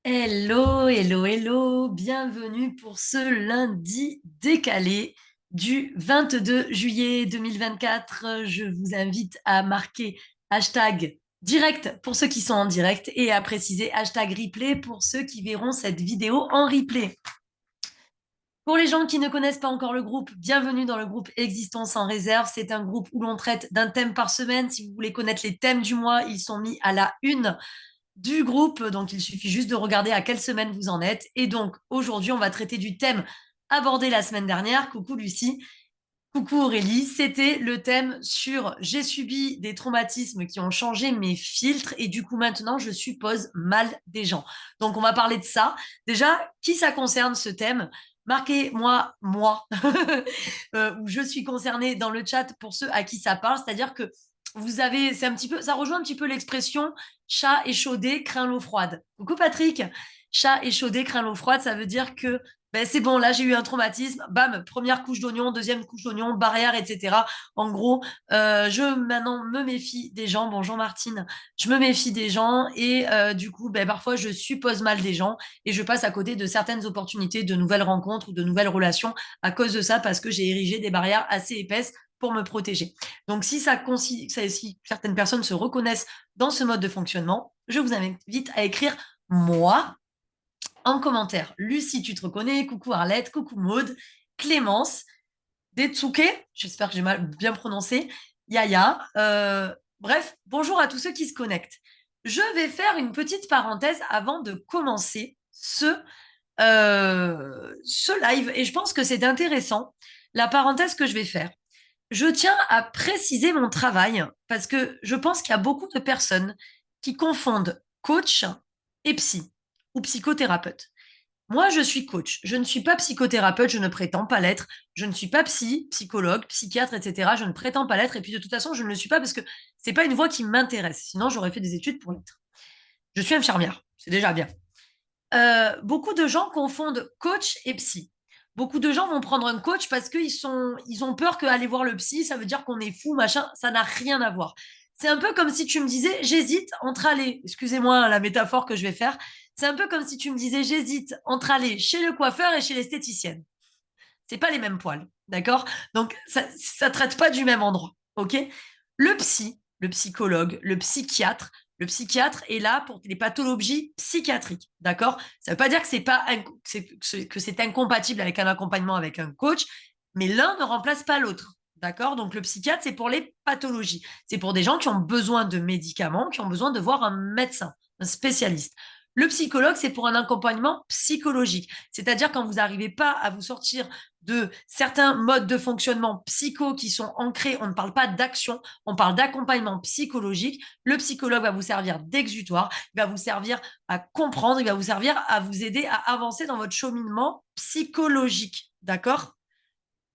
Hello, hello, hello, bienvenue pour ce lundi décalé du 22 juillet 2024. Je vous invite à marquer hashtag direct pour ceux qui sont en direct et à préciser hashtag replay pour ceux qui verront cette vidéo en replay. Pour les gens qui ne connaissent pas encore le groupe, bienvenue dans le groupe Existence sans réserve. C'est un groupe où l'on traite d'un thème par semaine. Si vous voulez connaître les thèmes du mois, ils sont mis à la une du groupe. Donc, il suffit juste de regarder à quelle semaine vous en êtes. Et donc, aujourd'hui, on va traiter du thème abordé la semaine dernière. Coucou Lucie. Coucou Aurélie, c'était le thème sur j'ai subi des traumatismes qui ont changé mes filtres et du coup maintenant je suppose mal des gens. Donc on va parler de ça. Déjà, qui ça concerne ce thème? Marquez-moi, moi, où je suis concernée dans le chat pour ceux à qui ça parle, c'est-à-dire que vous avez, c'est un petit peu, ça rejoint un petit peu l'expression chat échaudé craint l'eau froide. Coucou Patrick, chat échaudé craint l'eau froide, ça veut dire que ben, c'est bon, là j'ai eu un traumatisme, bam, première couche d'oignon, deuxième couche d'oignon, barrière, etc. En gros, je maintenant me méfie des gens. Bonjour Martine, je me méfie des gens et du coup, ben, parfois je suppose mal des gens et je passe à côté de certaines opportunités, de nouvelles rencontres ou de nouvelles relations à cause de ça parce que j'ai érigé des barrières assez épaisses pour me protéger. Donc si si certaines personnes se reconnaissent dans ce mode de fonctionnement, je vous invite à écrire moi en commentaire. Lucie, tu te reconnais? Coucou Arlette, coucou Maude, Clémence, Detsuke, j'espère que j'ai bien prononcé, Yaya. Bref, bonjour à tous ceux qui se connectent. Je vais faire une petite parenthèse avant de commencer ce live et je pense que c'est intéressant, la parenthèse que je vais faire. Je tiens à préciser mon travail parce que je pense qu'il y a beaucoup de personnes qui confondent coach et psy ou psychothérapeute. Moi, je suis coach. Je ne suis pas psychothérapeute, je ne prétends pas l'être. Je ne suis pas psychologue, psychiatre, etc. Je ne prétends pas l'être. Et puis, de toute façon, je ne le suis pas parce que c'est pas une voie qui m'intéresse. Sinon, j'aurais fait des études pour l'être. Je suis infirmière. C'est déjà bien. Beaucoup de gens confondent coach et psy. Beaucoup de gens vont prendre un coach parce ils ont peur qu'aller voir le psy, ça veut dire qu'on est fou, machin. Ça n'a rien à voir. C'est un peu comme si tu me disais, j'hésite entre aller, excusez-moi la métaphore que je vais faire, c'est un peu comme si tu me disais, j'hésite entre aller chez le coiffeur et chez l'esthéticienne. C'est pas les mêmes poils, d'accord? Donc, ça traite pas du même endroit, ok? Le psy, le psychologue, le psychiatre est là pour les pathologies psychiatriques, d'accord? Ça veut pas dire que c'est incompatible avec un accompagnement avec un coach, mais l'un ne remplace pas l'autre. D'accord? Donc, le psychiatre, c'est pour les pathologies. C'est pour des gens qui ont besoin de médicaments, qui ont besoin de voir un médecin, un spécialiste. Le psychologue, c'est pour un accompagnement psychologique. C'est-à-dire quand vous n'arrivez pas à vous sortir de certains modes de fonctionnement psycho qui sont ancrés, on ne parle pas d'action, on parle d'accompagnement psychologique. Le psychologue va vous servir d'exutoire, il va vous servir à comprendre, il va vous servir à vous aider à avancer dans votre cheminement psychologique. D'accord?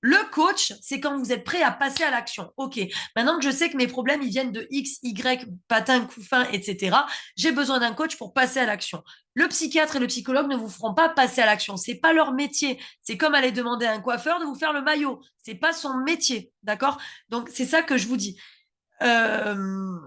Le coach, c'est quand vous êtes prêt à passer à l'action. OK, maintenant que je sais que mes problèmes, ils viennent de X, Y, patin, couffin, etc., j'ai besoin d'un coach pour passer à l'action. Le psychiatre et le psychologue ne vous feront pas passer à l'action. C'est pas leur métier. C'est comme aller demander à un coiffeur de vous faire le maillot. C'est pas son métier. D'accord? Donc, c'est ça que je vous dis. Euh,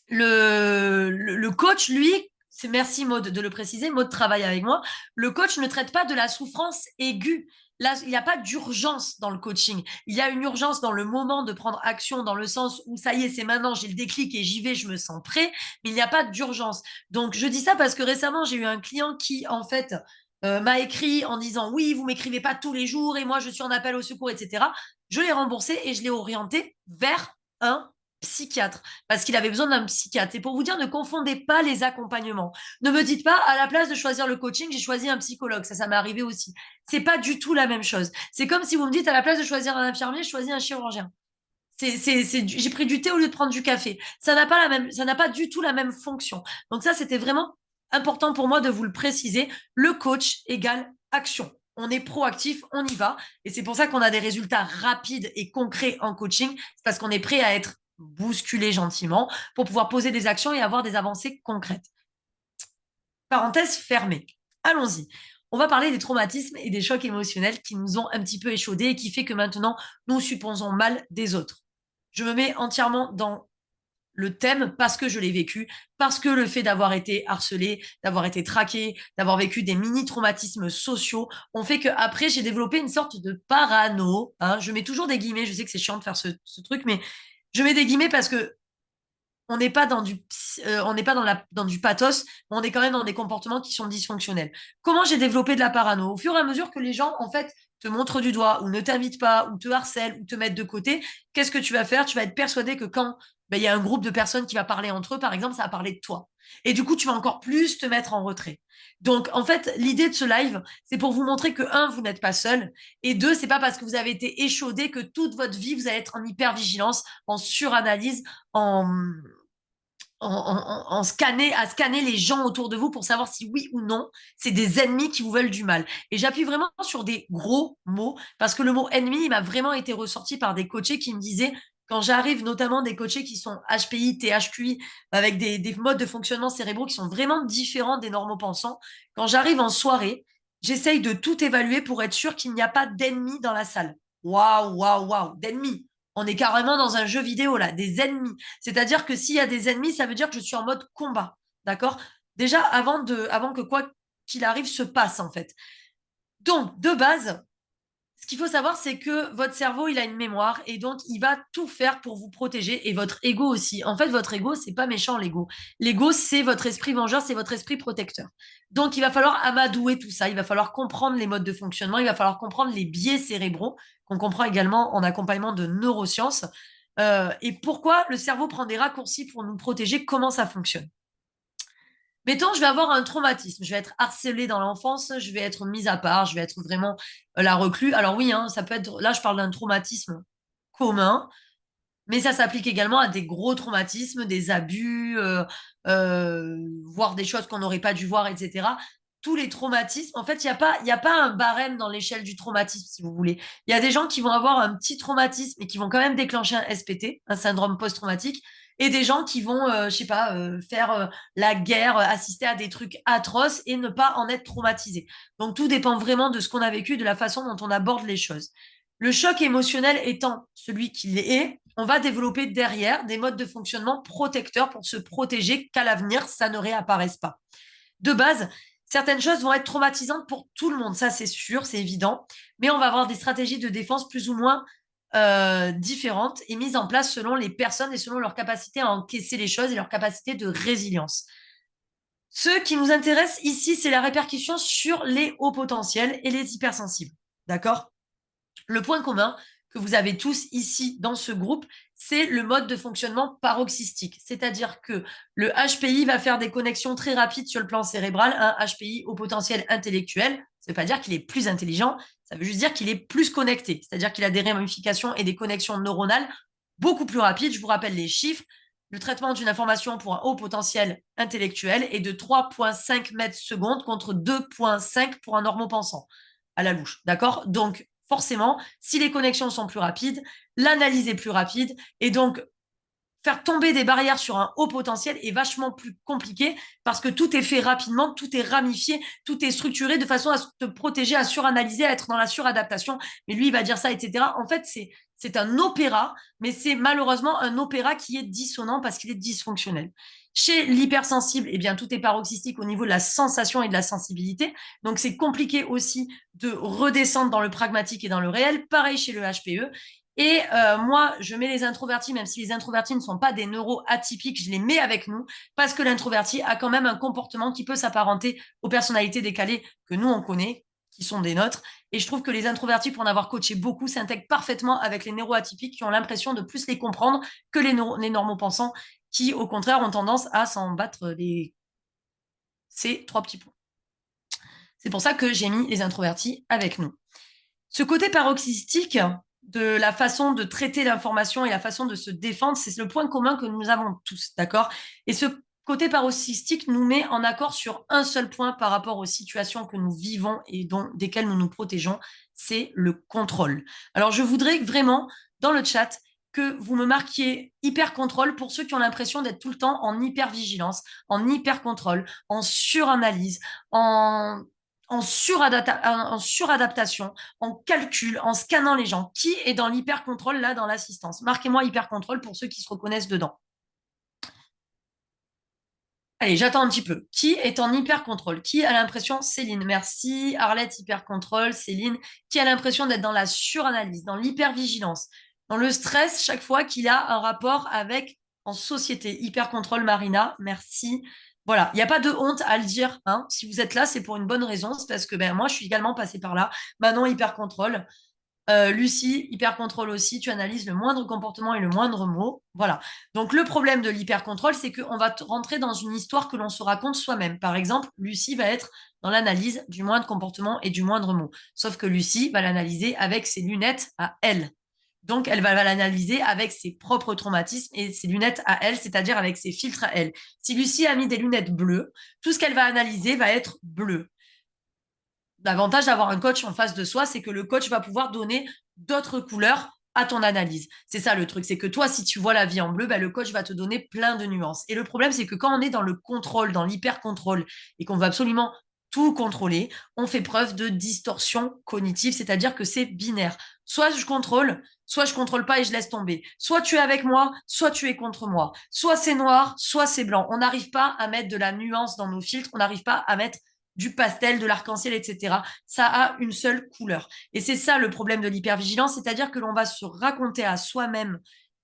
le coach, lui, c'est merci Maud de le préciser, Maud travaille avec moi. Le coach ne traite pas de la souffrance aiguë. Là, il n'y a pas d'urgence dans le coaching. Il y a une urgence dans le moment de prendre action, dans le sens où ça y est, c'est maintenant, j'ai le déclic et j'y vais, je me sens prêt, mais il n'y a pas d'urgence. Donc, je dis ça parce que récemment, j'ai eu un client qui, en fait, m'a écrit en disant oui, vous m'écrivez pas tous les jours et moi, je suis en appel au secours, etc. Je l'ai remboursé et je l'ai orienté vers un psychiatre parce qu'il avait besoin d'un psychiatre. Et pour vous dire, ne confondez pas les accompagnements. Ne me dites pas, à la place de choisir le coaching, j'ai choisi un psychologue. Ça m'est arrivé aussi. C'est pas du tout la même chose. C'est comme si vous me dites, à la place de choisir un infirmier, je choisis un chirurgien. J'ai pris du thé au lieu de prendre du café. Ça n'a pas du tout la même fonction. Donc ça, c'était vraiment important pour moi de vous le préciser. Le coach égale action. On est proactif, on y va. Et c'est pour ça qu'on a des résultats rapides et concrets en coaching. C'est parce qu'on est prêt à être bousculé gentiment pour pouvoir poser des actions et avoir des avancées concrètes. Parenthèse fermée. Allons-y. On va parler des traumatismes et des chocs émotionnels qui nous ont un petit peu échaudés et qui fait que maintenant, nous supposons mal des autres. Je me mets entièrement dans le thème parce que je l'ai vécu, parce que le fait d'avoir été harcelé, d'avoir été traqué, d'avoir vécu des mini-traumatismes sociaux ont fait que après j'ai développé une sorte de parano. Hein. Je mets toujours des guillemets, je sais que c'est chiant de faire ce truc, mais je mets des guillemets parce que on n'est pas dans on n'est pas dans du pathos, mais on est quand même dans des comportements qui sont dysfonctionnels. Comment j'ai développé de la parano? Au fur et à mesure que les gens, en fait, te montrent du doigt ou ne t'invitent pas ou te harcèlent ou te mettent de côté, qu'est-ce que tu vas faire? Tu vas être persuadé que quand ben, il y a un groupe de personnes qui va parler entre eux, par exemple, ça va parler de toi. Et du coup, tu vas encore plus te mettre en retrait. Donc, en fait, l'idée de ce live, c'est pour vous montrer que, un, vous n'êtes pas seul, et deux, c'est pas parce que vous avez été échaudé que toute votre vie, vous allez être en hypervigilance, en suranalyse, en, à scanner les gens autour de vous pour savoir si oui ou non, c'est des ennemis qui vous veulent du mal. Et j'appuie vraiment sur des gros mots, parce que le mot ennemi, il m'a vraiment été ressorti par des coachés qui me disaient, quand j'arrive, notamment des coachés qui sont HPI, THQI, avec des modes de fonctionnement cérébraux qui sont vraiment différents des normaux pensants, quand j'arrive en soirée, j'essaye de tout évaluer pour être sûr qu'il n'y a pas d'ennemis dans la salle. Waouh, waouh, waouh, d'ennemis. On est carrément dans un jeu vidéo là, des ennemis. C'est-à-dire que s'il y a des ennemis, ça veut dire que je suis en mode combat. D'accord? Déjà, avant que quoi qu'il arrive se passe, en fait. Donc, de base, ce qu'il faut savoir, c'est que votre cerveau, il a une mémoire et donc il va tout faire pour vous protéger et votre ego aussi. En fait, votre ego, c'est pas méchant, l'ego. L'ego, c'est votre esprit vengeur, c'est votre esprit protecteur. Donc, il va falloir amadouer tout ça. Il va falloir comprendre les modes de fonctionnement. Il va falloir comprendre les biais cérébraux qu'on comprend également en accompagnement de neurosciences. Et pourquoi le cerveau prend des raccourcis pour nous protéger, comment ça fonctionne. Mettons, je vais avoir un traumatisme, je vais être harcelée dans l'enfance, je vais être mise à part, je vais être vraiment la reclus. Alors oui, hein, ça peut être, là je parle d'un traumatisme commun, mais ça s'applique également à des gros traumatismes, des abus, voir des choses qu'on n'aurait pas dû voir, etc. Tous les traumatismes, en fait, il y a pas un barème dans l'échelle du traumatisme, si vous voulez. Il y a des gens qui vont avoir un petit traumatisme et qui vont quand même déclencher un SPT, un syndrome post-traumatique, et des gens qui vont, je sais pas, faire la guerre, assister à des trucs atroces et ne pas en être traumatisés. Donc tout dépend vraiment de ce qu'on a vécu, de la façon dont on aborde les choses. Le choc émotionnel étant celui qu'il est, on va développer derrière des modes de fonctionnement protecteurs pour se protéger qu'à l'avenir, ça ne réapparaisse pas. De base, certaines choses vont être traumatisantes pour tout le monde, ça c'est sûr, c'est évident, mais on va avoir des stratégies de défense plus ou moins différentes et mises en place selon les personnes et selon leur capacité à encaisser les choses et leur capacité de résilience. Ce qui nous intéresse ici, c'est la répercussion sur les hauts potentiels et les hypersensibles. D'accord? Le point commun que vous avez tous ici dans ce groupe, c'est le mode de fonctionnement paroxystique. C'est-à-dire que le HPI va faire des connexions très rapides sur le plan cérébral, un HPI au potentiel intellectuel. Ça ne veut pas dire qu'il est plus intelligent, ça veut juste dire qu'il est plus connecté. C'est-à-dire qu'il a des ramifications et des connexions neuronales beaucoup plus rapides. Je vous rappelle les chiffres. Le traitement d'une information pour un haut potentiel intellectuel est de 3,5 mètres secondes contre 2,5 pour un normopensant à la louche. D'accord? Donc, forcément, si les connexions sont plus rapides, l'analyse est plus rapide et donc faire tomber des barrières sur un haut potentiel est vachement plus compliqué parce que tout est fait rapidement, tout est ramifié, tout est structuré de façon à te protéger, à suranalyser, à être dans la suradaptation. Mais lui, il va dire ça, etc. En fait, c'est un opéra, mais c'est malheureusement un opéra qui est dissonant parce qu'il est dysfonctionnel. Chez l'hypersensible, eh bien, tout est paroxystique au niveau de la sensation et de la sensibilité. Donc, c'est compliqué aussi de redescendre dans le pragmatique et dans le réel. Pareil chez le HPE. Et moi, je mets les introvertis, même si les introvertis ne sont pas des neuros atypiques, je les mets avec nous parce que l'introverti a quand même un comportement qui peut s'apparenter aux personnalités décalées que nous, on connaît, qui sont des nôtres. Et je trouve que les introvertis, pour en avoir coaché beaucoup, s'intègrent parfaitement avec les neuroatypiques qui ont l'impression de plus les comprendre que les normaux-pensants qui, au contraire, ont tendance à s'en battre ces 3 petits points. C'est pour ça que j'ai mis les introvertis avec nous. Ce côté paroxystique de la façon de traiter l'information et la façon de se défendre, c'est le point commun que nous avons tous, d'accord? Et ce côté paroxystique nous met en accord sur un seul point par rapport aux situations que nous vivons et desquelles nous nous protégeons, c'est le contrôle. Alors, je voudrais vraiment, dans le chat, que vous me marquiez hyper contrôle pour ceux qui ont l'impression d'être tout le temps en hyper vigilance, en hyper contrôle, en suranalyse, en suradaptation, en calcul, en scannant les gens. Qui est dans l'hyper-contrôle là dans l'assistance? Marquez-moi hyper-contrôle pour ceux qui se reconnaissent dedans. Allez, j'attends un petit peu. Qui est en hyper contrôle? Qui a l'impression, Céline, merci, Arlette, hyper contrôle, Céline, qui a l'impression d'être dans la suranalyse, dans l'hypervigilance, dans le stress chaque fois qu'il a un rapport avec en société. Hyper contrôle, Marina, merci. Voilà, il n'y a pas de honte à le dire, hein. Si vous êtes là, c'est pour une bonne raison, c'est parce que ben, moi, je suis également passée par là. Manon, hyper contrôle. Lucie, hyper-contrôle aussi, tu analyses le moindre comportement et le moindre mot. Voilà. Donc, le problème de l'hyper-contrôle, c'est qu'on va rentrer dans une histoire que l'on se raconte soi-même. Par exemple, Lucie va être dans l'analyse du moindre comportement et du moindre mot. Sauf que Lucie va l'analyser avec ses lunettes à elle. Donc, elle va l'analyser avec ses propres traumatismes et ses lunettes à elle, c'est-à-dire avec ses filtres à elle. Si Lucie a mis des lunettes bleues, tout ce qu'elle va analyser va être bleu. L'avantage d'avoir un coach en face de soi, c'est que le coach va pouvoir donner d'autres couleurs à ton analyse. C'est ça le truc, c'est que toi, si tu vois la vie en bleu, ben, le coach va te donner plein de nuances. Et le problème, c'est que quand on est dans le contrôle, dans l'hyper-contrôle, et qu'on veut absolument tout contrôler, on fait preuve de distorsion cognitive, c'est-à-dire que c'est binaire. Soit je contrôle pas et je laisse tomber. Soit tu es avec moi, soit tu es contre moi. Soit c'est noir, soit c'est blanc. On n'arrive pas à mettre de la nuance dans nos filtres, on n'arrive pas à mettre du pastel, de l'arc-en-ciel, etc. Ça a une seule couleur. Et c'est ça le problème de l'hypervigilance, c'est-à-dire que l'on va se raconter à soi-même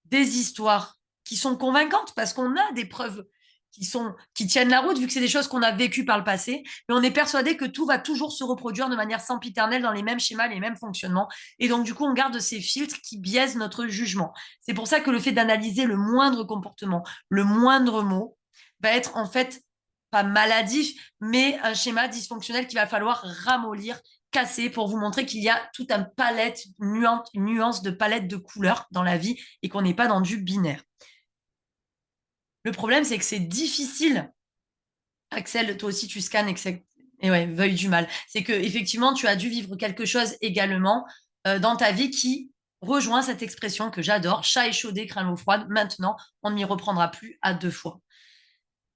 des histoires qui sont convaincantes parce qu'on a des preuves qui tiennent la route vu que c'est des choses qu'on a vécues par le passé, mais on est persuadé que tout va toujours se reproduire de manière sempiternelle dans les mêmes schémas, les mêmes fonctionnements. Et donc, du coup, on garde ces filtres qui biaisent notre jugement. C'est pour ça que le fait d'analyser le moindre comportement, le moindre mot, va être en fait pas maladif, mais un schéma dysfonctionnel qu'il va falloir ramollir, casser pour vous montrer qu'il y a toute une palette, une nuance de palette de couleurs dans la vie et qu'on n'est pas dans du binaire. Le problème, c'est que c'est difficile. Axel, toi aussi, tu scannes et ouais, veuille du mal. C'est que effectivement, tu as dû vivre quelque chose également dans ta vie qui rejoint cette expression que j'adore, chat échaudé, craint l'eau froide. Maintenant, on n'y reprendra plus à deux fois.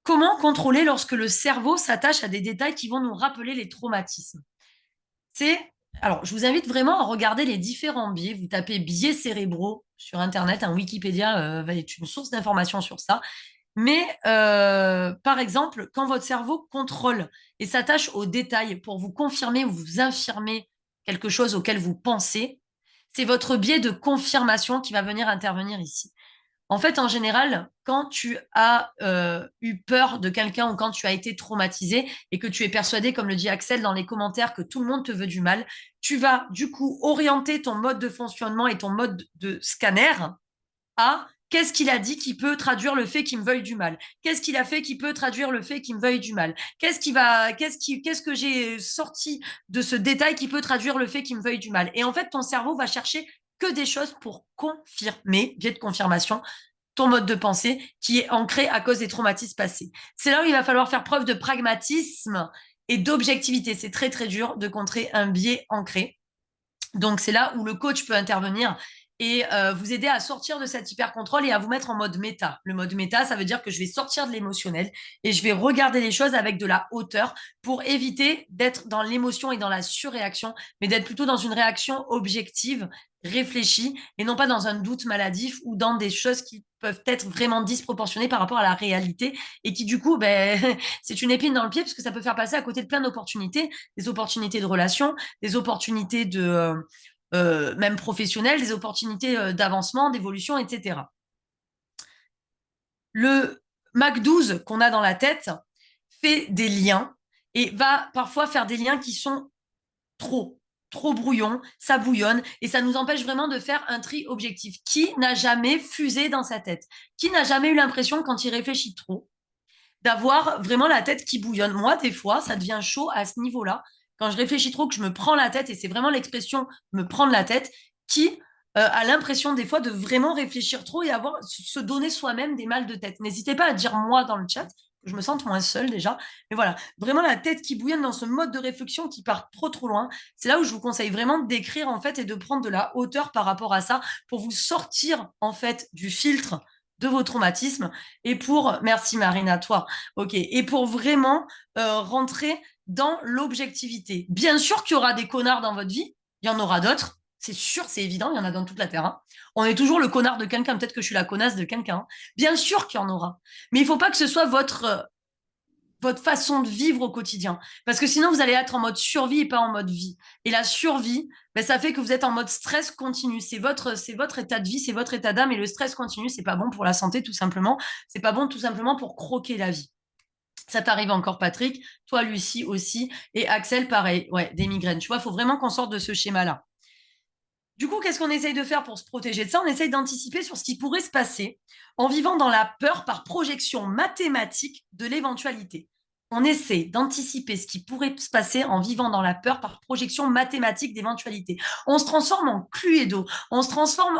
Comment contrôler lorsque le cerveau s'attache à des détails qui vont nous rappeler les traumatismes? C'est, alors, je vous invite vraiment à regarder les différents biais. Vous tapez biais cérébraux sur Internet, un Wikipédia va être une source d'information sur ça. Mais par exemple, quand votre cerveau contrôle et s'attache aux détails pour vous confirmer ou vous infirmer quelque chose auquel vous pensez, c'est votre biais de confirmation qui va venir intervenir ici. En fait, en général, quand tu as eu peur de quelqu'un ou quand tu as été traumatisé et que tu es persuadé, comme le dit Axel dans les commentaires, que tout le monde te veut du mal, tu vas du coup orienter ton mode de fonctionnement et ton mode de scanner à qu'est-ce qu'il a dit qui peut traduire le fait qu'il me veuille du mal? Qu'est-ce qu'il a fait qui peut traduire le fait qu'il me veuille du mal? Qu'est-ce que j'ai sorti de ce détail qui peut traduire le fait qu'il me veuille du mal? Et en fait, ton cerveau va chercher que des choses pour confirmer, biais de confirmation, ton mode de pensée qui est ancré à cause des traumatismes passés. C'est là où il va falloir faire preuve de pragmatisme et d'objectivité. C'est très, très dur de contrer un biais ancré. Donc, c'est là où le coach peut intervenir et vous aider à sortir de cet hyper-contrôle et à vous mettre en mode méta. Le mode méta, ça veut dire que je vais sortir de l'émotionnel et je vais regarder les choses avec de la hauteur pour éviter d'être dans l'émotion et dans la surréaction, mais d'être plutôt dans une réaction objective, réfléchie, et non pas dans un doute maladif ou dans des choses qui peuvent être vraiment disproportionnées par rapport à la réalité et qui, du coup, ben, c'est une épine dans le pied parce que ça peut faire passer à côté de plein d'opportunités, des opportunités de relations, des opportunités de même professionnelles, des opportunités d'avancement, d'évolution, etc. Le Mac 12 qu'on a dans la tête fait des liens et va parfois faire des liens qui sont trop brouillons, ça bouillonne et ça nous empêche vraiment de faire un tri objectif. Qui n'a jamais fusé dans sa tête? Qui n'a jamais eu l'impression, quand il réfléchit trop, d'avoir vraiment la tête qui bouillonne? Moi, des fois, ça devient chaud à ce niveau-là. Quand je réfléchis trop, que je me prends la tête, et c'est vraiment l'expression me prendre la tête, qui a l'impression des fois de vraiment réfléchir trop et avoir se donner soi-même des mal de tête. N'hésitez pas à dire moi dans le chat, que je me sente moins seule déjà. Mais voilà, vraiment la tête qui bouillonne dans ce mode de réflexion qui part trop loin. C'est là où je vous conseille vraiment d'écrire en fait et de prendre de la hauteur par rapport à ça pour vous sortir en fait du filtre de vos traumatismes et pour, merci Marine, toi, ok, et pour vraiment rentrer dans l'objectivité. Bien sûr qu'il y aura des connards dans votre vie, il y en aura d'autres, c'est sûr, c'est évident, il y en a dans toute la terre. Hein. On est toujours le connard de quelqu'un, peut-être que je suis la connasse de quelqu'un. Hein. Bien sûr qu'il y en aura, mais il ne faut pas que ce soit votre votre façon de vivre au quotidien. Parce que sinon, vous allez être en mode survie et pas en mode vie. Et la survie, ben, ça fait que vous êtes en mode stress continu. C'est votre état de vie, c'est votre état d'âme. Et le stress continu, c'est pas bon pour la santé, tout simplement. C'est pas bon, tout simplement, pour croquer la vie. Ça t'arrive encore, Patrick. Toi, Lucie aussi. Et Axel, pareil. Ouais, des migraines. Tu vois, il faut vraiment qu'on sorte de ce schéma-là. Du coup, qu'est-ce qu'on essaye de faire pour se protéger de ça? On essaye d'anticiper sur ce qui pourrait se passer en vivant dans la peur par projection mathématique de l'éventualité. On essaie d'anticiper ce qui pourrait se passer en vivant dans la peur par projection mathématique d'éventualité. On se transforme en Cluedo, on se transforme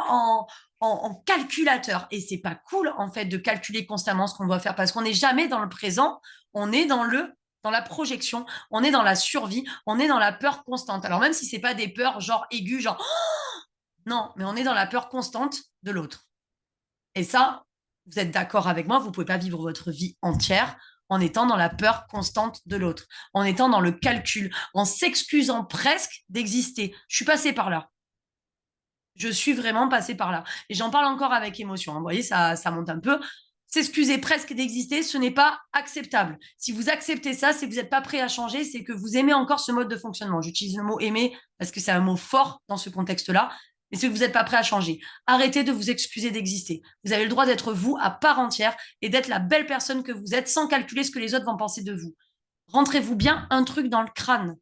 en calculateur. Et c'est pas cool, en fait, de calculer constamment ce qu'on doit faire parce qu'on n'est jamais dans le présent, on est dans la projection, on est dans la survie, on est dans la peur constante. Alors même si c'est pas des peurs genre aiguës, genre non, mais on est dans la peur constante de l'autre. Et ça, vous êtes d'accord avec moi, vous ne pouvez pas vivre votre vie entière en étant dans la peur constante de l'autre, en étant dans le calcul, en s'excusant presque d'exister. Je suis passée par là. Je suis vraiment passée par là. Et j'en parle encore avec émotion. Vous voyez, ça monte un peu. S'excuser presque d'exister, ce n'est pas acceptable. Si vous acceptez ça, c'est que vous n'êtes pas prêt à changer, c'est que vous aimez encore ce mode de fonctionnement. J'utilise le mot aimer parce que c'est un mot fort dans ce contexte-là, mais c'est que vous n'êtes pas prêt à changer. Arrêtez de vous excuser d'exister. Vous avez le droit d'être vous à part entière et d'être la belle personne que vous êtes sans calculer ce que les autres vont penser de vous. Rentrez-vous bien un truc dans le crâne.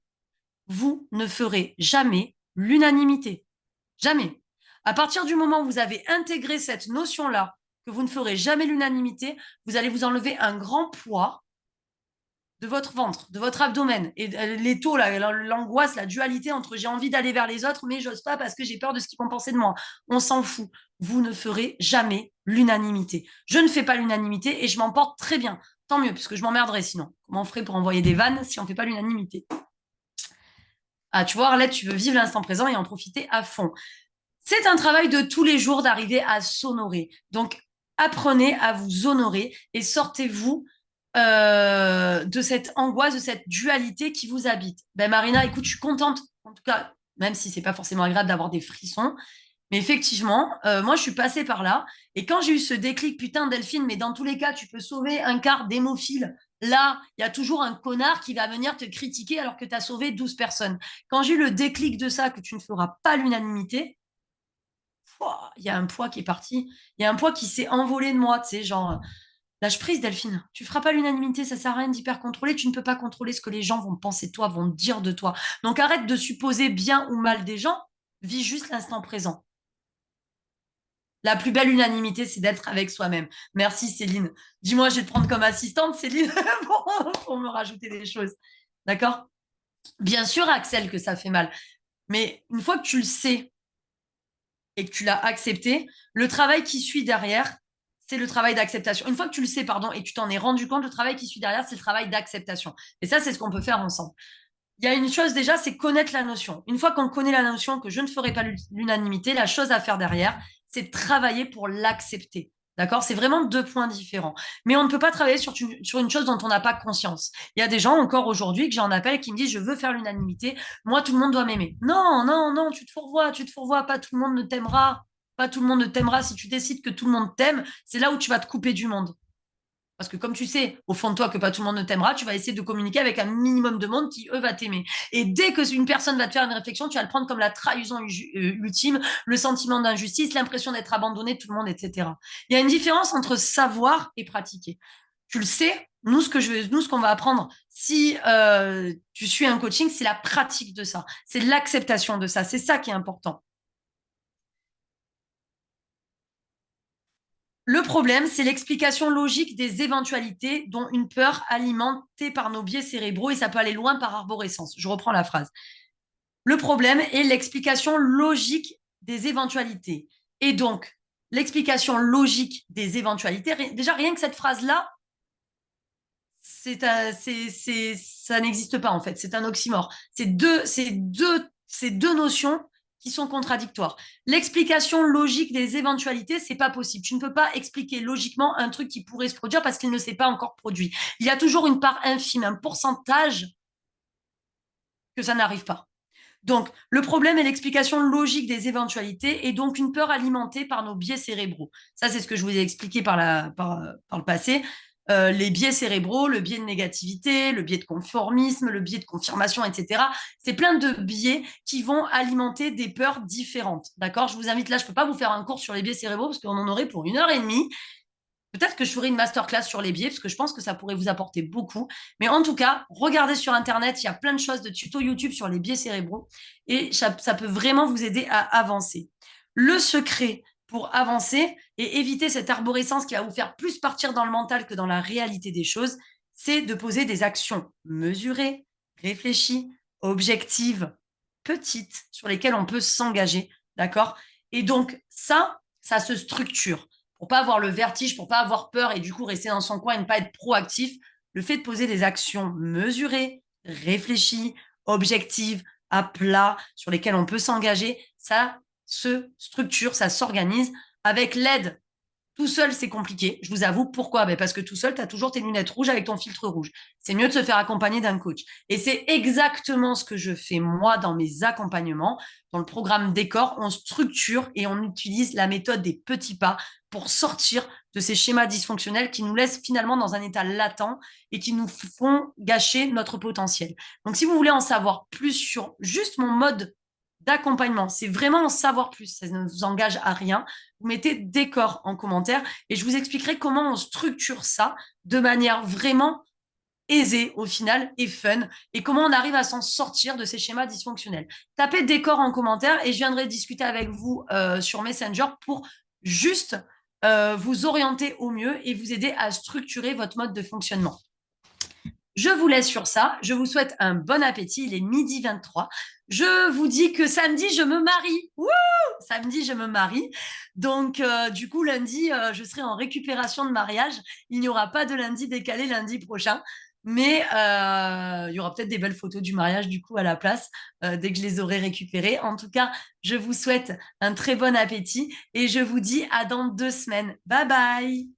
Vous ne ferez jamais l'unanimité. Jamais. À partir du moment où vous avez intégré cette notion-là, que vous ne ferez jamais l'unanimité, vous allez vous enlever un grand poids de votre ventre, de votre abdomen. Et les taux, l'angoisse, la dualité entre j'ai envie d'aller vers les autres, mais j'ose pas parce que j'ai peur de ce qu'ils vont penser de moi. On s'en fout. Vous ne ferez jamais l'unanimité. Je ne fais pas l'unanimité et je m'en porte très bien. Tant mieux, parce que je m'emmerderais sinon. Comment on ferait pour envoyer des vannes si on ne fait pas l'unanimité? Ah, tu vois, Arlette, tu veux vivre l'instant présent et en profiter à fond. C'est un travail de tous les jours d'arriver à s'honorer. Donc, apprenez à vous honorer et sortez-vous de cette angoisse, de cette dualité qui vous habite. Ben, Marina, écoute, je suis contente, en tout cas, même si c'est pas forcément agréable d'avoir des frissons, mais effectivement, moi, je suis passée par là. Et quand j'ai eu ce déclic, putain, Delphine, mais dans tous les cas, tu peux sauver un quart d'hémophiles. Là, il y a toujours un connard qui va venir te critiquer alors que tu as sauvé 12 personnes. Quand j'ai eu le déclic de ça, que tu ne feras pas l'unanimité, il y a un poids qui est parti. Il y a un poids qui s'est envolé de moi, tu sais, genre, lâche prise, Delphine. Tu feras pas l'unanimité, ça sert à rien d'hyper contrôler. Tu ne peux pas contrôler ce que les gens vont penser de toi, vont dire de toi. Donc arrête de supposer bien ou mal des gens. Vis juste l'instant présent. La plus belle unanimité, c'est d'être avec soi-même. Merci, Céline. Dis-moi, je vais te prendre comme assistante, Céline, pour me rajouter des choses. D'accord? Bien sûr, Axel, que ça fait mal. Mais une fois que tu le sais et que tu l'as accepté, le travail qui suit derrière, c'est le travail d'acceptation. Une fois que tu le sais, pardon, et que tu t'en es rendu compte, le travail qui suit derrière, c'est le travail d'acceptation. Et ça, c'est ce qu'on peut faire ensemble. Il y a une chose déjà, c'est connaître la notion. Une fois qu'on connaît la notion que je ne ferai pas l'unanimité, la chose à faire derrière, c'est de travailler pour l'accepter. D'accord? C'est vraiment deux points différents. Mais on ne peut pas travailler sur une chose dont on n'a pas conscience. Il y a des gens encore aujourd'hui que j'en appelle qui me disent je veux faire l'unanimité, moi tout le monde doit m'aimer. Non, non, non, tu te fourvoies, pas tout le monde ne t'aimera. Pas tout le monde ne t'aimera. Si tu décides que tout le monde t'aime, c'est là où tu vas te couper du monde. Parce que comme tu sais, au fond de toi, que pas tout le monde ne t'aimera, tu vas essayer de communiquer avec un minimum de monde qui, eux, va t'aimer. Et dès que une personne va te faire une réflexion, tu vas le prendre comme la trahison ultime, le sentiment d'injustice, l'impression d'être abandonné de tout le monde, etc. Il y a une différence entre savoir et pratiquer. Tu le sais, nous, ce qu'on va apprendre si tu suis un coaching, c'est la pratique de ça. C'est l'acceptation de ça. C'est ça qui est important. Le problème, c'est l'explication logique des éventualités dont une peur alimentée par nos biais cérébraux, et ça peut aller loin par arborescence. Je reprends la phrase. Le problème est l'explication logique des éventualités. Et donc, l'explication logique des éventualités, déjà rien que cette phrase-là, ça n'existe pas en fait, c'est un oxymore. C'est deux notions qui sont contradictoires. L'explication logique des éventualités, c'est pas possible. Tu ne peux pas expliquer logiquement un truc qui pourrait se produire parce qu'il ne s'est pas encore produit. Il y a toujours une part infime, un pourcentage que ça n'arrive pas. Donc, le problème est l'explication logique des éventualités et donc une peur alimentée par nos biais cérébraux. Ça, c'est ce que je vous ai expliqué par le passé. les biais cérébraux, le biais de négativité, le biais de conformisme, le biais de confirmation, etc. C'est plein de biais qui vont alimenter des peurs différentes. D'accord? Je vous invite là, je ne peux pas vous faire un cours sur les biais cérébraux parce qu'on en aurait pour 1 heure et demie. Peut-être que je ferai une masterclass sur les biais parce que je pense que ça pourrait vous apporter beaucoup. Mais en tout cas, regardez sur Internet, il y a plein de choses de tutos YouTube sur les biais cérébraux et ça peut vraiment vous aider à avancer. Le secret pour avancer et éviter cette arborescence qui va vous faire plus partir dans le mental que dans la réalité des choses, c'est de poser des actions mesurées, réfléchies, objectives, petites, sur lesquelles on peut s'engager. D'accord? Et donc, ça se structure pour pas avoir le vertige, pour pas avoir peur et du coup rester dans son coin et ne pas être proactif, le fait de poser des actions mesurées, réfléchies, objectives, à plat, sur lesquelles on peut s'engager, ça se structure, ça s'organise avec l'aide. Tout seul, c'est compliqué, je vous avoue. Pourquoi? Parce que tout seul, tu as toujours tes lunettes rouges avec ton filtre rouge. C'est mieux de se faire accompagner d'un coach. Et c'est exactement ce que je fais moi dans mes accompagnements. Dans le programme Décor, on structure et on utilise la méthode des petits pas pour sortir de ces schémas dysfonctionnels qui nous laissent finalement dans un état latent et qui nous font gâcher notre potentiel. Donc, si vous voulez en savoir plus sur juste mon mode d'accompagnement, c'est vraiment en savoir plus, ça ne vous engage à rien. Vous mettez décor en commentaire et je vous expliquerai comment on structure ça de manière vraiment aisée au final et fun et comment on arrive à s'en sortir de ces schémas dysfonctionnels. Tapez décor en commentaire et je viendrai discuter avec vous sur Messenger pour juste vous orienter au mieux et vous aider à structurer votre mode de fonctionnement. Je vous laisse sur ça. Je vous souhaite un bon appétit. Il est 12h23. Je vous dis que samedi, je me marie. Wouh! Samedi, je me marie. Donc, du coup, lundi, je serai en récupération de mariage. Il n'y aura pas de lundi décalé lundi prochain. Mais il y aura peut-être des belles photos du mariage, du coup, à la place, dès que je les aurai récupérées. En tout cas, je vous souhaite un très bon appétit et je vous dis à dans 2 semaines. Bye bye!